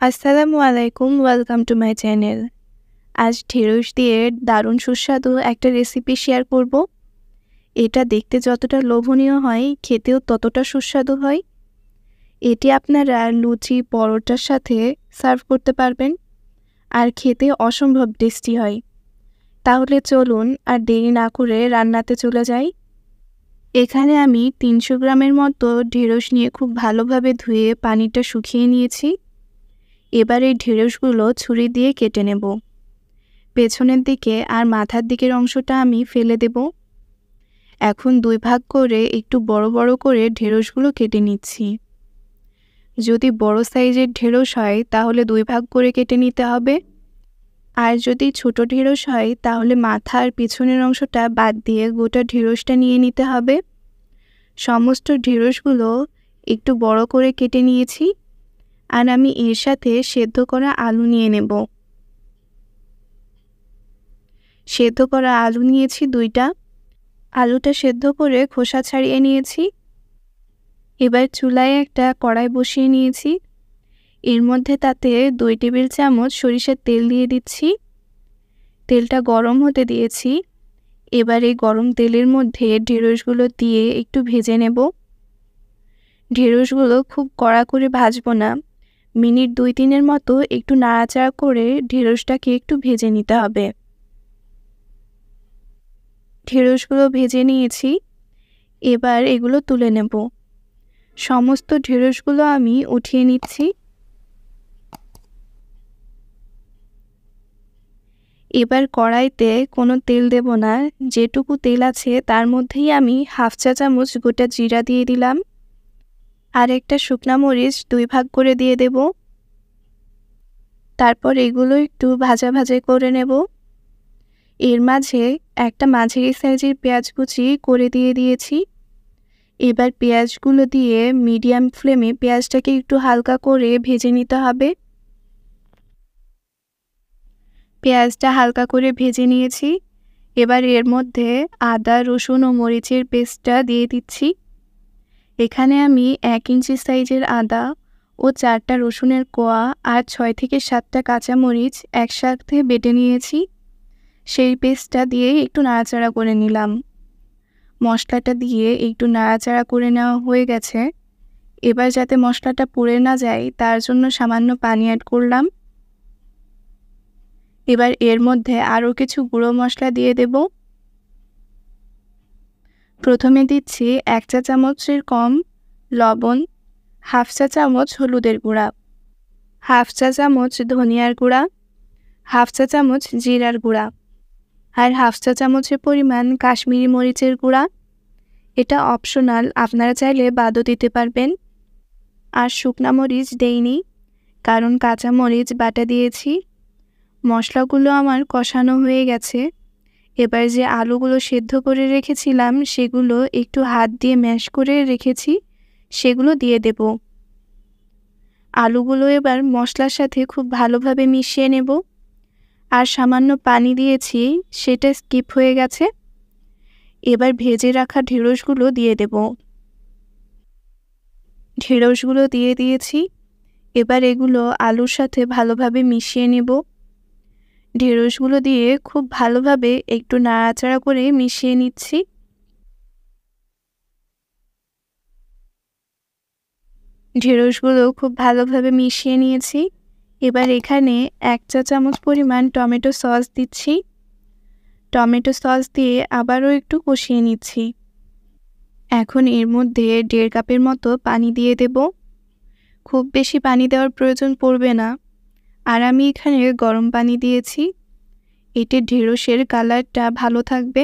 আসসালামু আলাইকুম, welcome to my channel. আজ ঢেঁড়স দিয়ে দারুণ সুস্বাদু একটা রেসিপি শেয়ার করব। এটা দেখতে যতটা লোভনীয় হয়, খেতেও ততটা সুস্বাদু হয়। এটি আপনারা লুচি, পরোটার সাথে সার্ভ করতে পারবেন, আর খেতে অসম্ভব টেস্টি হয়। তাহলে চলুন আর দেরি না করে রান্নাতে চলে যাই। এখানে আমি 300 গ্রামের মতো ঢেঁড়স নিয়ে খুব ভালোভাবে ধুয়ে পানিটা শুকিয়ে নিয়েছি। এবার এই ঢেঁড়সগুলো ছুরি দিয়ে কেটে নেব। পেছনের দিকে আর মাথার দিকের অংশটা আমি ফেলে দেব। এখন 2 ভাগ করে একটু বড় বড় করে ঢেঁড়সগুলো কেটে নিচ্ছি। যদি বড় সাইজের ঢেঁড়স হয় তাহলে 2 ভাগ করে কেটে নিতে হবে, আর যদি ছোট ঢেঁড়স হয় তাহলে মাথা আর পিছনের অংশটা বাদ দিয়ে গোটা ঢেঁড়সটা নিয়ে নিতে হবে। সমস্ত ঢেঁড়সগুলো একটু বড় করে কেটে নিয়েছি, আর আমি এর সাথে সেদ্ধ করা আলু নিয়ে নেব। সেদ্ধ করা আলু নিয়েছি 2টা। আলুটা সেদ্ধ করে খোসা ছাড়িয়ে নিয়েছি। এবার চুলায় একটা কড়াই বসিয়ে নিয়েছি। এর মধ্যে তাতে 2 টেবিল চামচ সরিষার তেল দিয়ে দিচ্ছি। তেলটা গরম হতে দিয়েছি। এবার এই গরম তেলের মধ্যে ঢেঁড়সগুলো দিয়ে একটু ভেজে নেব। ঢেঁড়সগুলো খুব কড়া করে ভাজবো না, মিনিট 2-3 মতো একটু নাড়াচাড়া করে ঢেঁড়সটাকে একটু ভেজে নিতে হবে। ঢেঁড়সগুলো ভেজে নিয়েছি। এবার এগুলো তুলে নেব। সমস্ত ঢেঁড়সগুলো আমি উঠিয়ে নিচ্ছি। এবার কড়াইতে কোনো তেল দেব না, যেটুকু তেল আছে তার মধ্যেই আমি হাফ চা চামচ গোটা জিরা দিয়ে দিলাম, আর একটা শুকনা মরিচ 2 ভাগ করে দিয়ে দেব। তারপর এগুলো একটু ভাজা ভাজা করে নেব। এর মাঝে একটা মাঝারি সাইজের পেঁয়াজ কুচি করে দিয়ে দিয়েছি। এবার পেঁয়াজগুলো দিয়ে মিডিয়াম ফ্লেমে পেঁয়াজটাকে একটু হালকা করে ভেজে নিতে হবে। পেঁয়াজটা হালকা করে ভেজে নিয়েছি। এবার এর মধ্যে আদা, রসুন ও মরিচের পেস্টটা দিয়ে দিচ্ছি। এখানে আমি 1 ইঞ্চি সাইজের আদা ও 4টা রসুনের কোয়া আর 6 থেকে 7টা কাঁচামরিচ একসাথে বেটে নিয়েছি। সেই পেস্টটা দিয়ে একটু নাড়াচাড়া করে নিলাম। মশলাটা দিয়ে একটু নাড়াচাড়া করে নেওয়া হয়ে গেছে। এবার যাতে মশলাটা পুড়ে না যায় তার জন্য সামান্য পানি অ্যাড করলাম। এবার এর মধ্যে আরও কিছু গুঁড়ো মশলা দিয়ে দেব। প্রথমে দিচ্ছি 1 চা চামচের কম লবণ, হাফ চা চামচ হলুদের গুঁড়া, হাফ চা চামচ ধনিয়ার গুঁড়া, হাফ চা চামচ জিরার গুঁড়া, আর হাফ চা চামচের পরিমাণ কাশ্মীরি মরিচের গুঁড়া। এটা অপশনাল, আপনারা চাইলে বাদও দিতে পারবেন। আর শুকনা মরিচ দেইনি, কারণ কাঁচা মরিচ বাটা দিয়েছি। মশলাগুলো আমার কষানো হয়ে গেছে। এবার যে আলুগুলো সেদ্ধ করে রেখেছিলাম সেগুলো একটু হাত দিয়ে ম্যাশ করে রেখেছি, সেগুলো দিয়ে দেব। আলুগুলো এবার মশলার সাথে খুব ভালোভাবে মিশিয়ে নেব। আর সামান্য পানি দিয়েছি, সেটা স্কিপ হয়ে গেছে। এবার ভেজে রাখা ঢেঁড়সগুলো দিয়ে দেব। ঢেঁড়সগুলো দিয়ে দিয়েছি। এবার এগুলো আলুর সাথে ভালোভাবে মিশিয়ে নেব। ঢেঁড়সগুলো দিয়ে খুব ভালোভাবে একটু নাড়াচাড়া করে মিশিয়ে নিচ্ছি। ঢেঁড়সগুলো খুব ভালোভাবে মিশিয়ে নিয়েছি। এবার এখানে 1 চা চামচ পরিমাণ টমেটো সস দিচ্ছি। টমেটো সস দিয়ে আবারও একটু কষিয়ে নিচ্ছি। এখন এর মধ্যে 1.5 কাপের মতো পানি দিয়ে দেব। খুব বেশি পানি দেওয়ার প্রয়োজন পড়বে না, আর আমি এখানে গরম পানি দিয়েছি। এতে ঢেঁড়সের কালারটা ভালো থাকবে,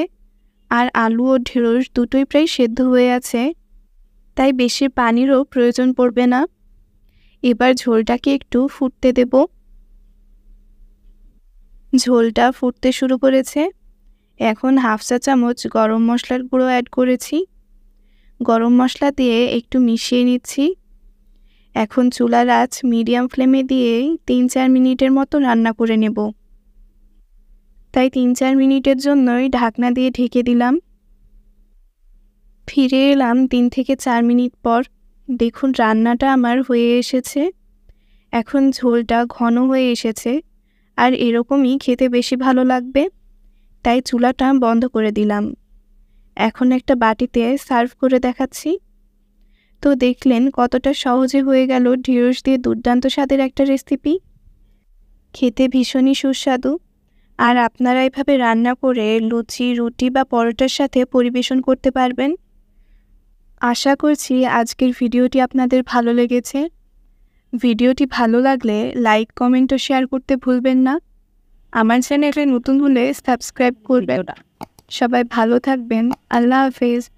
আর আলু ও ঢেঁড়স দুটোই প্রায় সেদ্ধ হয়ে আছে, তাই বেশি পানিরও প্রয়োজন পড়বে না। এবার ঝোলটাকে একটু ফুটতে দেব। ঝোলটা ফুটতে শুরু করেছে। এখন হাফ চা চামচ গরম মশলার গুঁড়ো অ্যাড করেছি। গরম মশলা দিয়ে একটু মিশিয়ে নিচ্ছি। এখন চুলার আঁচ মিডিয়াম ফ্লেমে দিয়ে 3-4 মিনিটের মতো রান্না করে নেব। তাই 3-4 মিনিটের জন্যই ঢাকনা দিয়ে ঢেকে দিলাম। ফিরে এলাম 3 থেকে 4 মিনিট পর। দেখুন রান্নাটা আমার হয়ে এসেছে। এখন ঝোলটা ঘন হয়ে এসেছে আর এরকমই খেতে বেশি ভালো লাগবে, তাই চুলাটা বন্ধ করে দিলাম। এখন একটা বাটিতে সার্ভ করে দেখাচ্ছি। তো দেখলেন কতটা সহজে হয়ে গেল ঢেঁড়স দিয়ে দুর্দান্ত স্বাদের একটা রেসিপি। খেতে ভীষণই সুস্বাদু। আর আপনারা এভাবে রান্না করে লুচি, রুটি বা পরোটার সাথে পরিবেশন করতে পারবেন। আশা করছি আজকের ভিডিওটি আপনাদের ভালো লেগেছে। ভিডিওটি ভালো লাগলে লাইক, কমেন্ট ও শেয়ার করতে ভুলবেন না। আমার চ্যানেলে নতুন হলে সাবস্ক্রাইব করবেন। সবাই ভালো থাকবেন। আল্লাহ হাফেজ।